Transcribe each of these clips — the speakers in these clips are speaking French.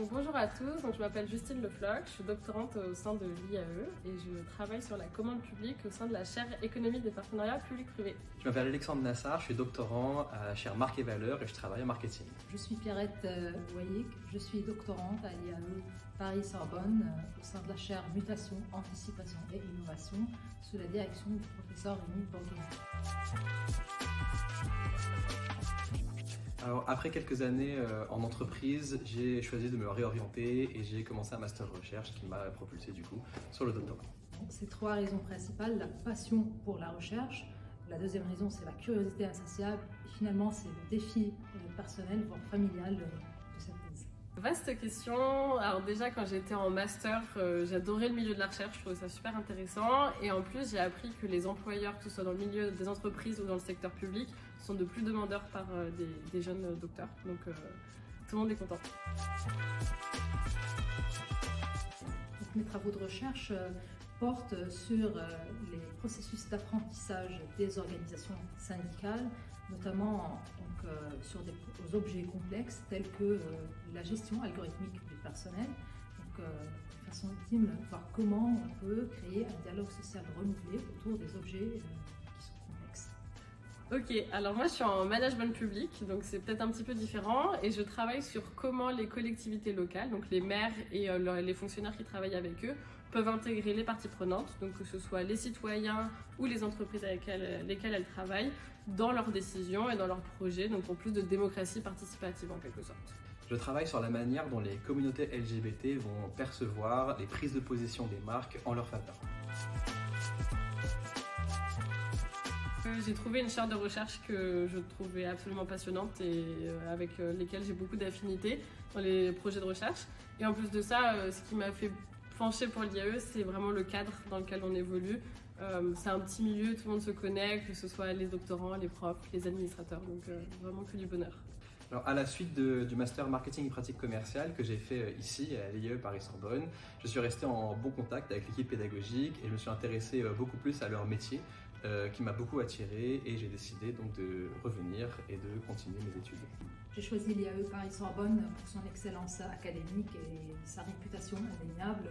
Donc, bonjour à tous, je m'appelle Justine Lefloc, je suis doctorante au sein de l'IAE et je travaille sur la commande publique au sein de la chaire économie des partenariats publics-privés. Je m'appelle Alexandre Nassar, je suis doctorant à la chaire Marque et Valeurs et je travaille en marketing. Je suis Pierrette Wayik, je suis doctorante à l'IAE Paris-Sorbonne au sein de la chaire Mutation, Anticipation et Innovation sous la direction du professeur Rémi Bourguignon. Alors, après quelques années en entreprise, j'ai choisi de me réorienter et j'ai commencé un master de recherche qui m'a propulsé du coup sur le doctorat. Ces trois raisons principales, la passion pour la recherche, la deuxième raison c'est la curiosité insatiable et finalement c'est le défi personnel voire familial de cette thèse. Vaste question. Alors déjà quand j'étais en master, j'adorais le milieu de la recherche, je trouvais ça super intéressant et en plus j'ai appris que les employeurs, que ce soit dans le milieu des entreprises ou dans le secteur public, sont de plus demandeurs par des jeunes docteurs, donc tout le monde est content. Donc, mes travaux de recherche portent sur les processus d'apprentissage des organisations syndicales, notamment sur des objets complexes tels que la gestion algorithmique du personnel, donc de façon ultime, voir comment on peut créer un dialogue social renouvelé autour des objets qui sont complexes. Ok, alors moi je suis en management public, donc c'est peut-être un petit peu différent et je travaille sur comment les collectivités locales, donc les maires et les fonctionnaires qui travaillent avec eux, peuvent intégrer les parties prenantes, donc que ce soit les citoyens ou les entreprises avec lesquelles elles travaillent, dans leurs décisions et dans leurs projets, donc pour plus de démocratie participative en quelque sorte. Je travaille sur la manière dont les communautés LGBT vont percevoir les prises de position des marques en leur faveur. J'ai trouvé une chaire de recherche que je trouvais absolument passionnante et avec lesquelles j'ai beaucoup d'affinités dans les projets de recherche. Et en plus de ça, ce qui m'a fait pencher pour l'IAE, c'est vraiment le cadre dans lequel on évolue. C'est un petit milieu, tout le monde se connaît, que ce soit les doctorants, les profs, les administrateurs, donc vraiment que du bonheur. Alors, à la suite du master marketing et pratique commerciale que j'ai fait ici à l'IAE Paris-Sorbonne, je suis resté en bon contact avec l'équipe pédagogique et je me suis intéressé beaucoup plus à leur métier qui m'a beaucoup attiré et j'ai décidé donc de revenir et de continuer mes études. J'ai choisi l'IAE Paris-Sorbonne pour son excellence académique et sa réputation indéniable.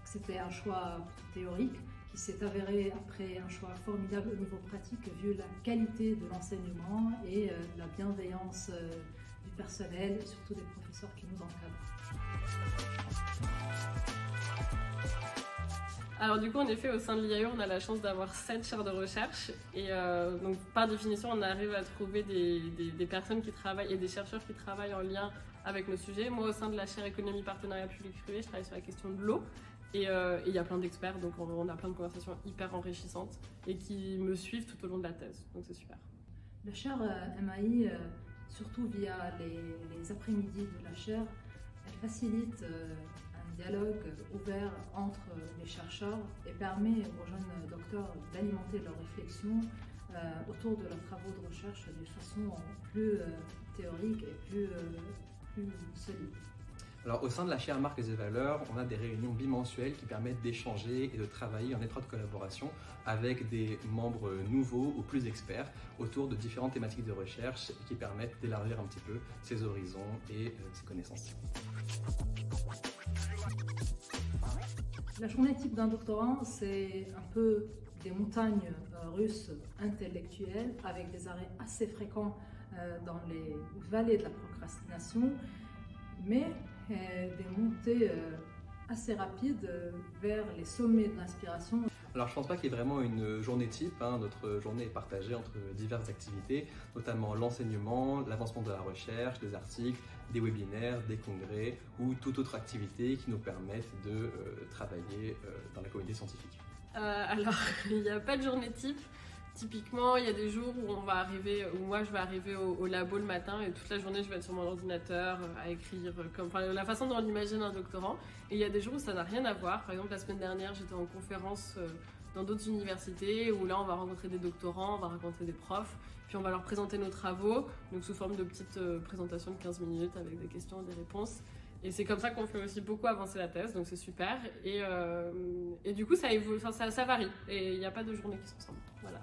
C'était un choix théorique qui s'est avéré après un choix formidable au niveau pratique vu la qualité de l'enseignement et la bienveillance du personnel et surtout des professeurs qui nous encadrent. Alors du coup, en effet, au sein de l'IAE, on a la chance d'avoir 7 chaires de recherche et donc par définition, on arrive à trouver des personnes qui travaillent et des chercheurs qui travaillent en lien avec nos sujets. Moi, au sein de la chaire économie partenariat public-privé, je travaille sur la question de l'eau et il y a plein d'experts, donc on a plein de conversations hyper enrichissantes et qui me suivent tout au long de la thèse, donc c'est super. La chaire MAI, surtout via les après-midi de la chaire, elle facilite dialogue ouvert entre les chercheurs et permet aux jeunes docteurs d'alimenter leurs réflexions autour de leurs travaux de recherche de façon plus théorique et plus solide. Alors, au sein de la chaire Marques et Valeurs, on a des réunions bimensuelles qui permettent d'échanger et de travailler en étroite collaboration avec des membres nouveaux ou plus experts autour de différentes thématiques de recherche et qui permettent d'élargir un petit peu ses horizons et ses connaissances. La journée type d'un doctorant, c'est un peu des montagnes russes intellectuelles avec des arrêts assez fréquents dans les vallées de la procrastination, mais des montées assez rapides vers les sommets de l'inspiration. Alors je ne pense pas qu'il y ait vraiment une journée type, notre journée est partagée entre diverses activités, notamment l'enseignement, l'avancement de la recherche, des articles, des webinaires, des congrès ou toute autre activité qui nous permettent de travailler dans la communauté scientifique. Alors, il n'y a pas de journée type. Typiquement, il y a des jours où moi je vais arriver au labo le matin et toute la journée je vais être sur mon ordinateur à écrire, la façon dont on imagine un doctorant. Et il y a des jours où ça n'a rien à voir. Par exemple, la semaine dernière, j'étais en conférence dans d'autres universités où là on va rencontrer des doctorants, on va rencontrer des profs, puis on va leur présenter nos travaux, donc sous forme de petites présentations de 15 minutes avec des questions et des réponses. Et c'est comme ça qu'on fait aussi beaucoup avancer la thèse, donc c'est super. Et du coup, ça varie. Et il n'y a pas de journée qui se ressemble. Voilà.